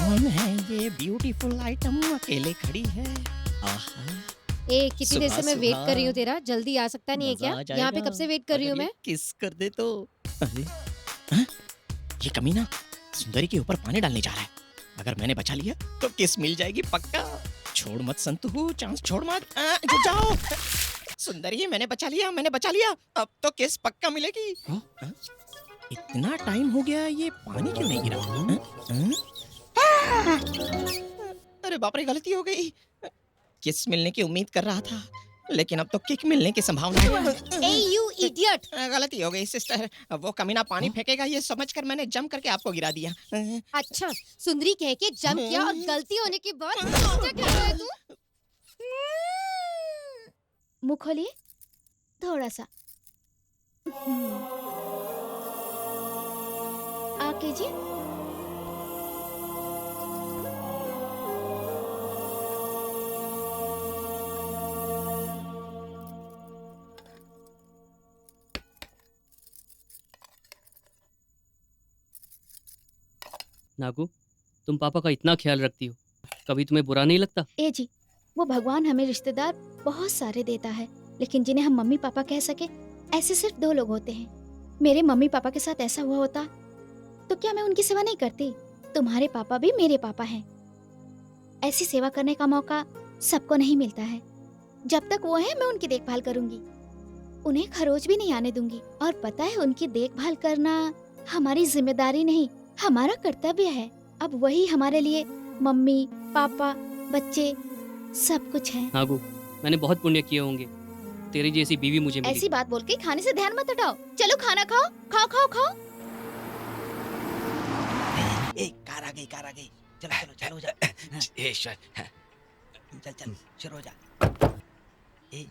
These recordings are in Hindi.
कौन है ये ब्यूटीफुल आइटम अकेले खड़ी है? आहा, ए कितनी देर से सुबह मैं वेट कर रही हूँ सुबह तेरा, जल्दी आ सकता नहीं है मजा क्या? आ यहाँ पे जाएगा कब से वेट कर रही अगर हूँ ये मैं। किस कर दे तो। अरे हाँ? ये कमीना सुंदरी के ऊपर पानी डालने जा रहा है। अगर मैंने बचा लिया तो किस मिल जाएगी पक्का। छोड़ मत संतू, चांस छोड़ मत। रुक जाओ सुंदरी, मैंने बचा लिया। अब तो किस पक्का मिलेगी। हाँ? इतना टाइम हो गया, ये पानी क्यों नहीं गिरा? हाँ? अरे बाप रे, गलती हो गई। किस मिलने की उम्मीद कर रहा था, लेकिन अब तो किक मिलने की संभावना है। ए यू इडियट। गलती हो गई सिस्टर, वो कमीना पानी फेंकेगा ये समझकर मैंने जम करके आपको गिरा दिया। अच्छा, सुंदरी कह के जम किया और गलती होने के बाद सोचा क्या है तू? मुंह खोलिए थोड़ा सा। आके जी। नागू, तुम पापा का इतना ख्याल रखती हो, कभी तुम्हें बुरा नहीं लगता? ए जी, वो भगवान हमें रिश्तेदार बहुत सारे देता है, लेकिन जिन्हें हम मम्मी पापा कह सके ऐसे सिर्फ 2 लोग होते हैं। मेरे मम्मी पापा के साथ ऐसा हुआ होता तो क्या मैं उनकी सेवा नहीं करती? तुम्हारे पापा भी मेरे पापा हैं। ऐसी सेवा करने का मौका सबको नहीं मिलता है। जब तक वो है मैं उनकी देखभाल करूंगी, उन्हें खरोच भी नहीं आने दूंगी। और पता है, उनकी देखभाल करना हमारी जिम्मेदारी नहीं, हमारा कर्तव्य है। अब वही हमारे लिए मम्मी पापा बच्चे सब कुछ है। नागू, मैंने बहुत पुण्य किए होंगे, तेरी जैसी बीवी मुझे मिली। ऐसी बात बोल के खाने से ध्यान मत हटाओ। चलो खाना खाओ, खाओ खाओ खाओ। कार आ गई। चलो जा। ईश्वर, चल शुरू हो जा। ए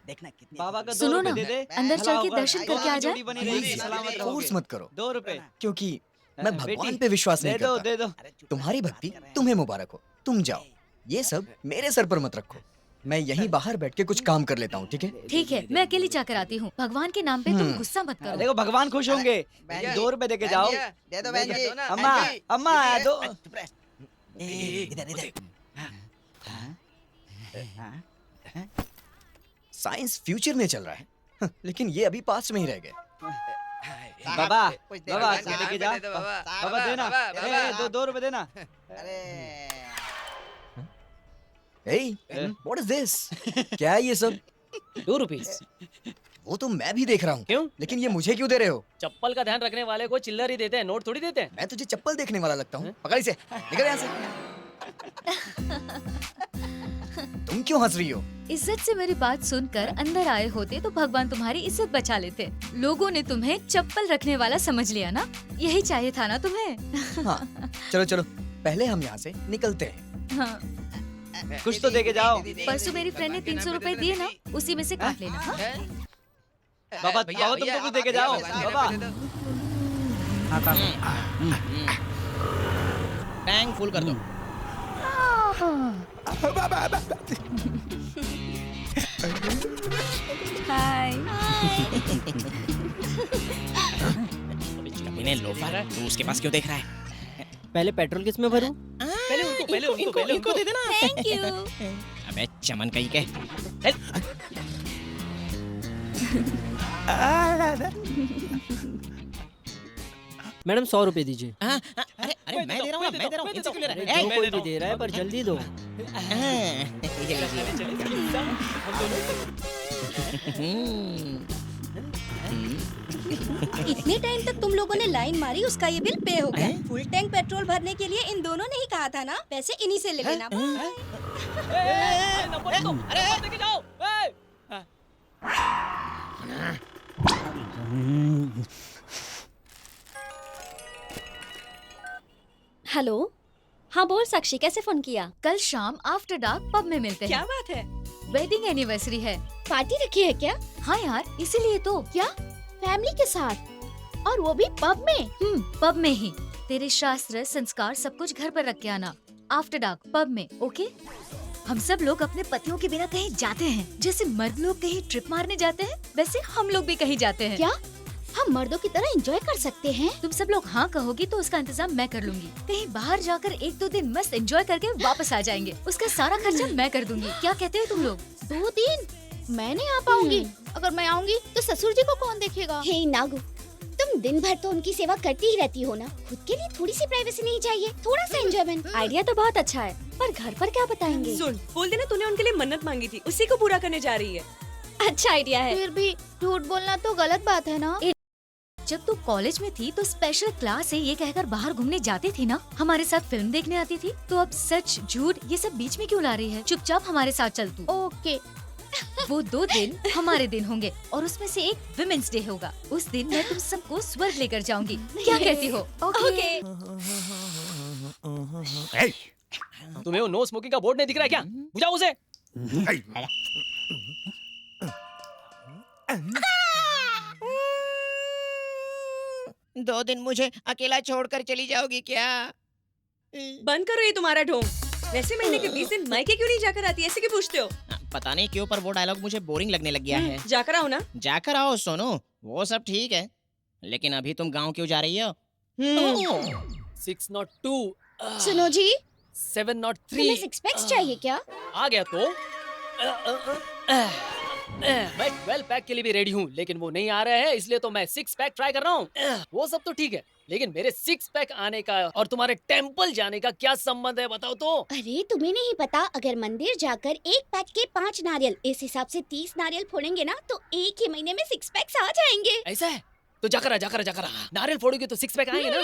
देखना कितने बाबा का सुनो 2 ना, रुपए दे दे। अंदर भला चल के होगा। दर्शन करके आ जाए। जोड़ी बनी रहेगी, सलामत रहोगे। फोर्स मत करो, 2 रुपए क्योंकि मैं बेटी, भगवान पे विश्वास दे नहीं दो करता। दे दो। तुम्हारी भक्ति तुम्हें मुबारक हो, तुम जाओ। ये सब मेरे सर पर मत रखो, मैं यहीं बाहर बैठ के कुछ काम कर लेता हूँ, ठीक है? ठीक है, मैं अकेली जाकर आती हूँ। भगवान के नाम पे तुम गुस्सा मत करो। देखो भगवान खुश होंगे। बहन 2 रुपए दे के जाओ। दे दो बहन जी। अम्मा, अम्मा दो। इधर साइंस फ्यूचर में चल रहा है, लेकिन ये अभी पास्ट में ही रह गए। बाबा, कुछ दे बाबा दो, दे के जा। बाबा देना। ए, 2 रुपए देना। अरे Hey, what is this? क्या है ये सब? 2 रुपीस। वो तो मैं भी देख रहा हूँ, क्यों? लेकिन ये मुझे क्यों दे रहे हो? चप्पल का ध्यान रखने वाले को चिल्लर ही देते हैं, नोट थोड़ी देते हैं। मैं तुझे चप्पल देखने वाला लगता हूँ? पकड़ इसे, निकल यहाँ से। तुम क्यों हंस रही हो? इज्जत से मेरी बात सुनकर अंदर आए होते तो भगवान तुम्हारी इज्जत बचा लेते। लोगों ने तुम्हें चप्पल रखने वाला समझ लिया ना, यही चाहिए था ना तुम्हें। हाँ, चलो चलो, पहले हम यहाँ से निकलते हैं। हाँ, कुछ तो दे के जाओ। परसों मेरी फ्रेंड ने 300 रुपए दिए ना, उसी में से काट लेना। हाँ? बाबा तुमको कुछ दे के जाओ। बाबा टैंक फुल कर दो। हाय। कमीने लोफर, तू उसके पास क्यों देख रहा है? पहले पेट्रोल किस में भरूं? इनको दे देना। Thank you. अबे चमन कहीं के। मैडम 100 रुपए दीजिए। अरे मैं दे रहा हूँ ना, इनसे क्यों ले रहा है? जो कोई भी दे रहा है, पर जल्दी दो। ये इतने टाइम तक तुम लोगों ने लाइन मारी, उसका ये बिल पे हो गया। फुल टैंक पेट्रोल भरने के लिए इन दोनों ने ही कहा था ना, पैसे इन्हीं से ले लेना। हेलो, हाँ बोल साक्षी, कैसे फोन किया? कल शाम आफ्टर डार्क पब में मिलते क्या हैं। बात है, वेडिंग एनिवर्सरी है। पार्टी रखी है क्या? हाँ यार, इसीलिए तो। क्या फैमिली के साथ, और वो भी पब में? पब में ही। तेरे शास्त्र संस्कार सब कुछ घर पर रख के आना। आफ्टर डार्क पब में, ओके? हम सब लोग अपने पतियों के बिना कहीं जाते हैं, जैसे मर्द लोग कहीं ट्रिप मारने जाते हैं, वैसे हम लोग भी कहीं जाते हैं। क्या हम मर्दों की तरह एंजॉय कर सकते हैं। तुम सब लोग हाँ कहोगी तो उसका इंतजाम मैं कर लूंगी। कहीं बाहर जाकर 1-2 दिन मस्त एंजॉय करके वापस आ जाएंगे। उसका सारा खर्चा मैं कर दूंगी। क्या कहते हो तुम लोग? 2 दिन मैं नहीं आ पाऊंगी। अगर मैं आऊंगी तो ससुर जी को कौन देखेगा? हे नागू, तुम दिन भर तो उनकी सेवा करती ही रहती हो ना, खुद के लिए थोड़ी सी प्राइवेसी नहीं चाहिए? थोड़ा सा एंजॉयमेंट। आइडिया तो बहुत अच्छा है, पर घर पर क्या बताएंगे? सुन, बोल देना तूने उनके लिए मन्नत मांगी थी, उसी को पूरा करने जा रही है। अच्छा आइडिया है। फिर भी झूठ बोलना तो गलत बात है ना। जब तू कॉलेज में थी तो स्पेशल क्लास से ये कहकर बाहर घूमने जाती थी ना, हमारे साथ फिल्म देखने आती थी। तो अब सच झूठ ये सब बीच में क्यों ला रही है? चुपचाप हमारे साथ चल तू। ओके। वो 2 दिन हमारे दिन होंगे और उसमें से एक विमेंस डे होगा। उस दिन मैं तुम सबको स्वर्ग लेकर जाऊंगी। क्या कहती हो? ओके। तुम्हें वो नो स्मोकिंग का बोर्ड नहीं दिख रहा है क्या? बुझाओ उसे। 2 दिन मुझे अकेला छोड़कर चली जाओगी क्या? बंद करो ये तुम्हारा ढोंग। वैसे महीने के 20 दिन मायके क्यों नहीं जाकर आती, ऐसे क्यों पूछते हो? पता नहीं क्यों पर वो डायलॉग मुझे बोरिंग लगने लग गया है। जाकर आओ ना। जाकर आओ सोनू, वो सब ठीक है, लेकिन अभी तुम गांव क्यों जा रही हो? 602 सुनो जी, 703 तुम्हें 6 पैक्स चाहिए क्या? आ गया तो मैं 12 पैक के लिए भी रेडी हूँ, लेकिन वो नहीं आ रहे हैं, इसलिए तो मैं 6 पैक ट्राई कर रहा हूँ। वो सब तो ठीक है, लेकिन मेरे 6 पैक आने का और तुम्हारे टेंपल जाने का क्या संबंध है बताओ तो? अरे तुम्हें नहीं पता, अगर मंदिर जाकर 1 पैक के 5 नारियल, इस हिसाब से 30 नारियल फोड़ेंगे ना, तो एक ही महीने में 6 पैक्स आ जाएंगे। ऐसा है तो जाकर नारियल फोड़ोगे तो 6 पैक आएंगे ना।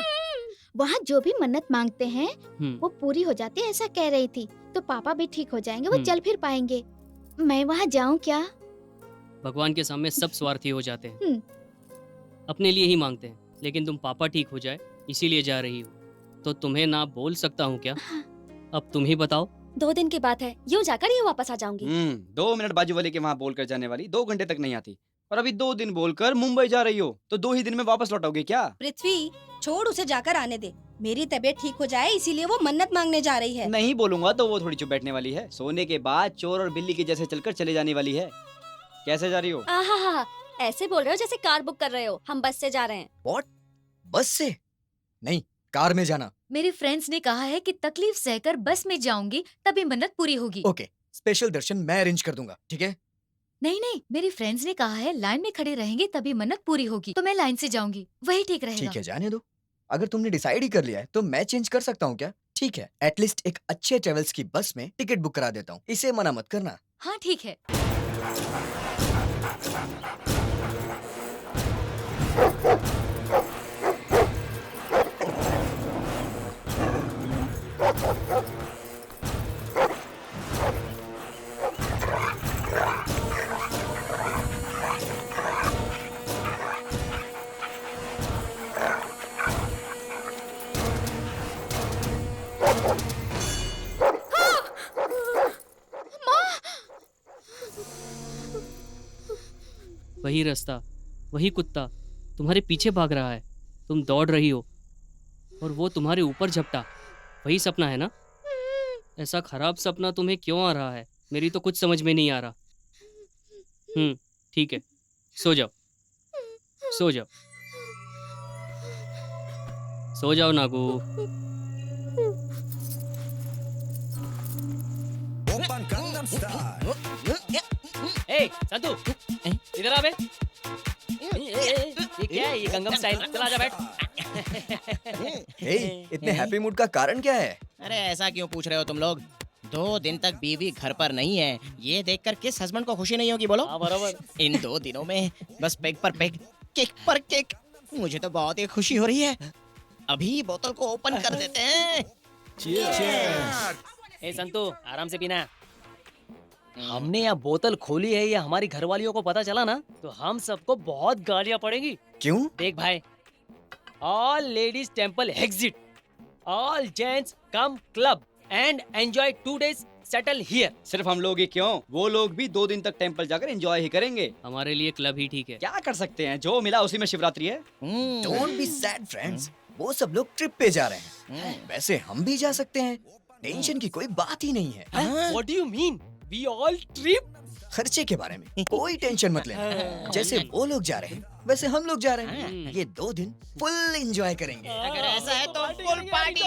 वहाँ जो भी मन्नत मांगते हैं हम्म। वो पूरी हो जाती है, ऐसा कह रही थी। तो पापा भी ठीक हो जाएंगे, वो हम्म। चल फिर पाएंगे। मैं वहाँ जाऊँ क्या? भगवान के सामने सब स्वार्थी हो जाते हैं, हम्म। अपने लिए ही मांगते हैं। लेकिन तुम पापा ठीक हो जाए इसीलिए जा रही हो, तो तुम्हें ना बोल सकता हूँ क्या? अब तुम ही बताओ। 2 दिन की बात है, यूँ जाकर यूँ वापस आ जाऊंगी। 2 मिनट बाजू वाले के वहाँ बोलकर जाने वाली 2 घंटे तक नहीं आती, और अभी 2 दिन बोलकर मुंबई जा रही हो, तो 2 ही दिन में वापस लौटोगे क्या? पृथ्वी, छोड़ उसे जाकर आने दे। मेरी तबीयत ठीक हो जाए इसीलिए वो मन्नत मांगने जा रही है। नहीं बोलूंगा तो वो थोड़ी चुप बैठने वाली है, सोने के बाद चोर और बिल्ली के जैसे चलकर चले जाने वाली है। कैसे जा रही हो? आहा, ऐसे बोल रहे हो जैसे कार बुक कर रहे हो। हम बस से जा रहे हैं। व्हाट? बस से? नहीं, कार में जाना। मेरे फ्रेंड्स ने कहा है कि तकलीफ सहकर बस में जाऊंगी तभी मन्नत पूरी होगी। ओके, स्पेशल दर्शन मैं अरेंज कर दूंगा, ठीक है? नहीं, मेरी फ्रेंड्स ने कहा है लाइन में खड़े रहेंगे तभी मन्नत पूरी होगी, तो मैं लाइन से जाऊंगी, वही ठीक रहेगा। ठीक है, जाने दो। अगर तुमने डिसाइड ही कर लिया है तो मैं चेंज कर सकता हूँ क्या? ठीक है, एटलीस्ट एक अच्छे ट्रेवल्स की बस में टिकट बुक करा देता हूँ, इसे मना मत करना। हाँ ठीक है। वही रास्ता, वही कुत्ता तुम्हारे पीछे भाग रहा है। तुम दौड़ रही हो और वो तुम्हारे ऊपर झपटा। वही सपना है ना? ऐसा खराब सपना तुम्हें क्यों आ रहा है? मेरी तो कुछ समझ में नहीं आ रहा। ठीक है, सो जाओ, सो जाओ, सो जाओ नागू। ए संतू, इधर आ बे। ये क्या है? ये गंगम स्टाइल। चला जा बैठ। हे, इतने हैप्पी मूड का कारण क्या है? अरे ऐसा क्यों पूछ रहे हो तुम लोग? 2 दिन तक बीवी घर पर नहीं है, ये देखकर किस हस्बैंड को खुशी नहीं होगी बोलो? हाँ बराबर। इन 2 दिनों में बस पेग पर पेग, केक पर केक। मुझे तो बहुत ही खुशी हो रही है। अभी बोतल को ओपन कर देते हैं। ए संतू, आराम से पीना। हमने यहाँ बोतल खोली है, ये हमारी घरवालियों को पता चला ना तो हम सबको बहुत गालियाँ पड़ेंगी। क्यों? देख भाई, all ladies temple exit, all gents come club and enjoy 2 days settle here. सिर्फ हम लोग ही क्यों, वो लोग भी 2 दिन तक टेंपल जाकर एंजॉय ही करेंगे। हमारे लिए क्लब ही ठीक है। क्या कर सकते हैं, जो मिला उसी में शिवरात्रि है। डोंट बी सैड फ्रेंड्स, वो सब लोग ट्रिप पे जा रहे हैं, वैसे हम भी जा सकते हैं। टेंशन की कोई बात ही नहीं है। What do you mean? We all trip? खर्चे के बारे में कोई टेंशन मत लेना। जैसे वो लोग जा रहे हैं वैसे हम लोग जा रहे हैं। ये 2 दिन फुल एंजॉय करेंगे। अगर ऐसा है तो फुल पार्टी।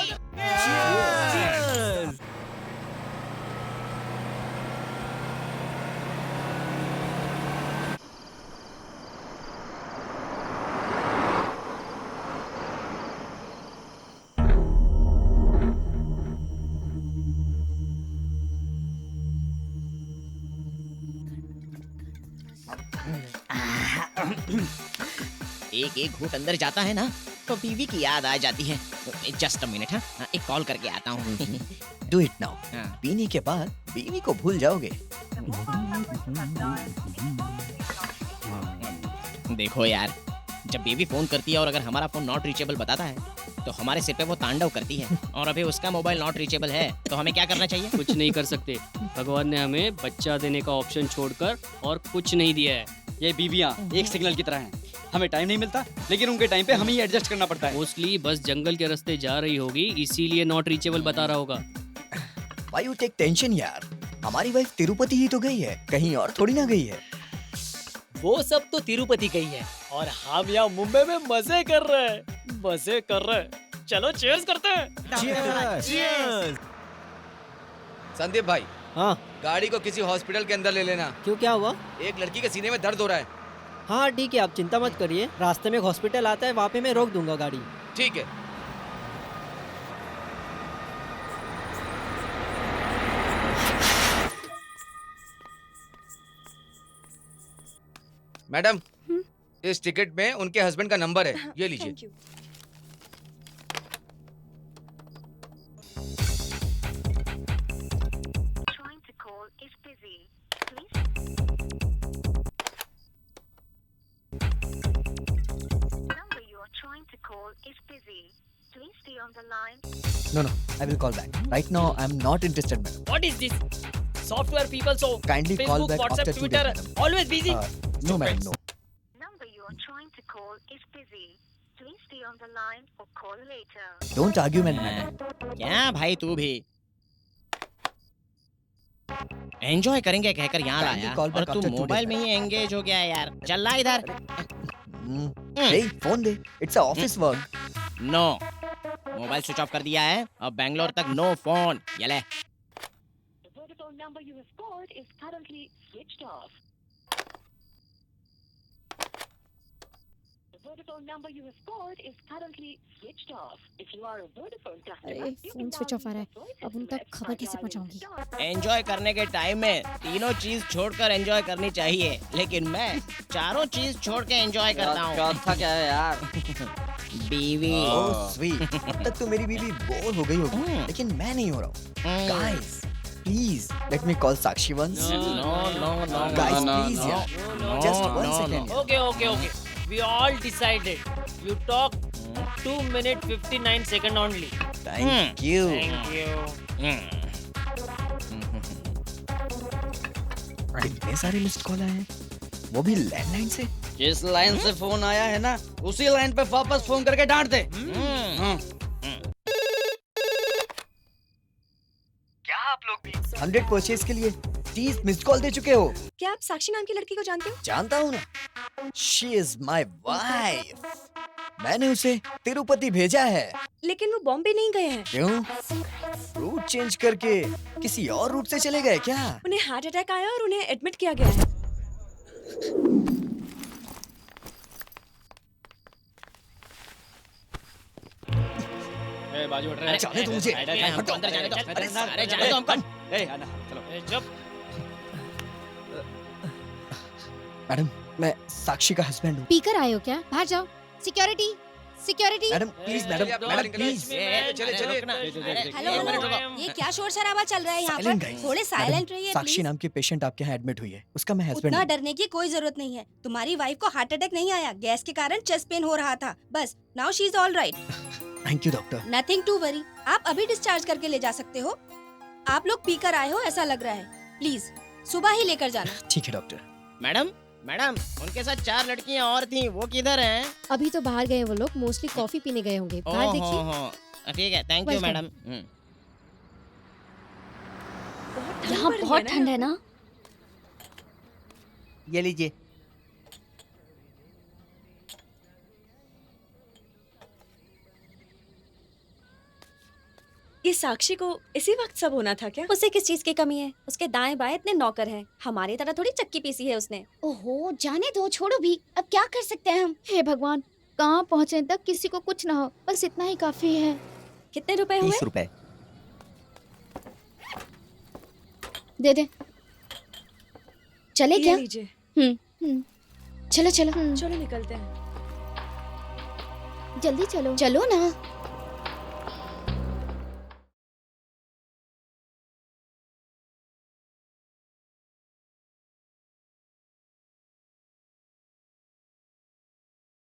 एक एक घूंट अंदर जाता है ना तो बीवी की याद आ जाती है। जस्ट अ मिनट, हाँ एक कॉल करके आता हूँ। Do it now. हाँ। पीने के बाद बीवी को भूल जाओगे। देखो यार, जब बेबी फोन करती है और अगर हमारा फोन नॉट रीचेबल बताता है तो हमारे सिर पे वो तांडव करती है। और अभी उसका मोबाइल नॉट रीचेबल है तो हमें क्या करना चाहिए? कुछ नहीं कर सकते। भगवान ने हमें बच्चा देने का ऑप्शन छोड़कर और कुछ नहीं दिया है। ये बीवियां एक सिग्नल की तरह हैं। हमें टाइम नहीं मिलता, लेकिन उनके टाइम पे हमें ही एडजस्ट करना पड़ता है। मोस्टली बस जंगल के रास्ते जा रही होगी, इसीलिए नॉट रीचेबल बता रहा होगा। Why you take tension यार? हमारी वाइफ तिरुपति ही तो गई है, कहीं और थोड़ी ना गई है। वो सब तो तिरुपति गई है और हम यहाँ मुंबई में मजे कर रहे हैं, मजे कर रहे हैं। चलो चीयर्स करते हैं। संदीप भाई, हाँ गाड़ी को किसी हॉस्पिटल के अंदर ले लेना। क्यों, क्या हुआ? एक लड़की के सीने में दर्द हो रहा है। हाँ ठीक है, आप चिंता मत करिए। रास्ते में एक हॉस्पिटल आता है, वहाँ पे मैं रोक दूंगा गाड़ी। ठीक है। मैडम, इस टिकट में उनके हस्बैंड का नंबर है, ये लीजिए। Thank you. No, I will call back. Right now, I'm not interested, madam. What is this? Software people so Kindly call Facebook, back WhatsApp, after 2 Twitter, days, madam. always busy. No, madam, no. Don't argue, madam. क्या भाई तू भी एंजॉय करेंगे कहकर यहाँ Kindly लाया call और back तू after 2 मोबाइल days, में ही एंगेज हो गया है यार। चल ला इधर। Hey, phone दे. It's a office work. No, mobile switch off कर दिया है। अब बैंगलोर तक नो फोन। ये ले। अरे फोन स्विच ऑफ आ रहा है, अब उन तक खबर कैसे पहुंचाऊंगी? एंजॉय करने के टाइम में तीनों चीज छोड़कर एंजॉय करनी चाहिए, लेकिन मैं चारों चीज छोड़ के एंजॉय करता हूँ। चौथा क्या है यार? बीवी। Oh, sweet. अब तक तो मेरी बीवी बोर हो गई होगी, लेकिन मैं नहीं हो रहा हूँ। Guys, please let me call Sakshi once. No. Guys, no, please, no. yeah. Just one second. Okay. We all decided. You talk 2 minutes 59 seconds only. Thank you. Thank you. इतने सारे मिस्ड कॉल आए हैं, वो भी लैंडलाइन से। जिस लाइन से फोन आया है ना, उसी लाइन पे वापस फोन करके डांट दे। क्या आप लोग भी 100 परचेज के लिए 30 मिस्ड कॉल दे चुके हो? क्या आप साक्षी नाम की लड़की को जानते हो? जानता हूँ ना, शी इज माई वाइफ। मैंने उसे तिरुपति भेजा है। लेकिन वो बॉम्बे नहीं गए हैं। क्यों? रूट चेंज करके किसी और रूट से चले गए क्या? उन्हें हार्ट अटैक आया और उन्हें एडमिट किया गया है। बाजू हट रहा है। जाने दो मुझे। हमको अंदर जाने दो। अरे जाने दो हमको। जब मैडम, मैं साक्षी का हस्बैंड हूँ। पीकर आए हो क्या? बाहर जाओ। Security, security. Madam please, madam please. चलिए। हेलो, ये क्या शोर शराबा चल रहा है यहाँ Silent पर? guys. थोड़े साइलेंट रहिए साक्षी प्लीज। नाम की पेशेंट आपके यहाँ एडमिट हुई है, उसका मैं हस्बैंड उतना हूँ। डरने की कोई जरूरत नहीं है। तुम्हारी वाइफ को हार्ट अटैक नहीं आया, गैस के कारण चेस्ट पेन हो रहा था। बस now she is all right. Thank you doctor. Nothing to worry. आप अभी डिस्चार्ज करके ले जा सकते हो। आप लोग पीकर आए हो ऐसा लग रहा है। प्लीज सुबह ही लेकर जाना। ठीक है डॉक्टर। मैडम, उनके साथ 4 लड़कियां और थीं, वो किधर हैं? अभी तो बाहर गए वो लोग, मोस्टली कॉफी पीने गए होंगे। बाहर देखिए। ठीक है, थैंक यू Welcome. मैडम। यहाँ बहुत ठंड है ना? ये लीजिए। ये साक्षी को इसी वक्त सब होना था क्या? उसे किस चीज की कमी है? उसके दाएं बाएं इतने नौकर हैं। हमारी तरह थोड़ी चक्की पीसी है उसने। ओहो, जाने दो, छोड़ो भी। अब क्या कर सकते हैं हम? हे भगवान, कहाँ पहुँचने तक किसी को कुछ ना हो, बस इतना ही काफी है। कितने रुपए हुए? 30 रुपए। दे दे। चले ये क्या? लीजिए। चलो चलो। चलो निकलते हैं। जल्दी चलो। चलो ना।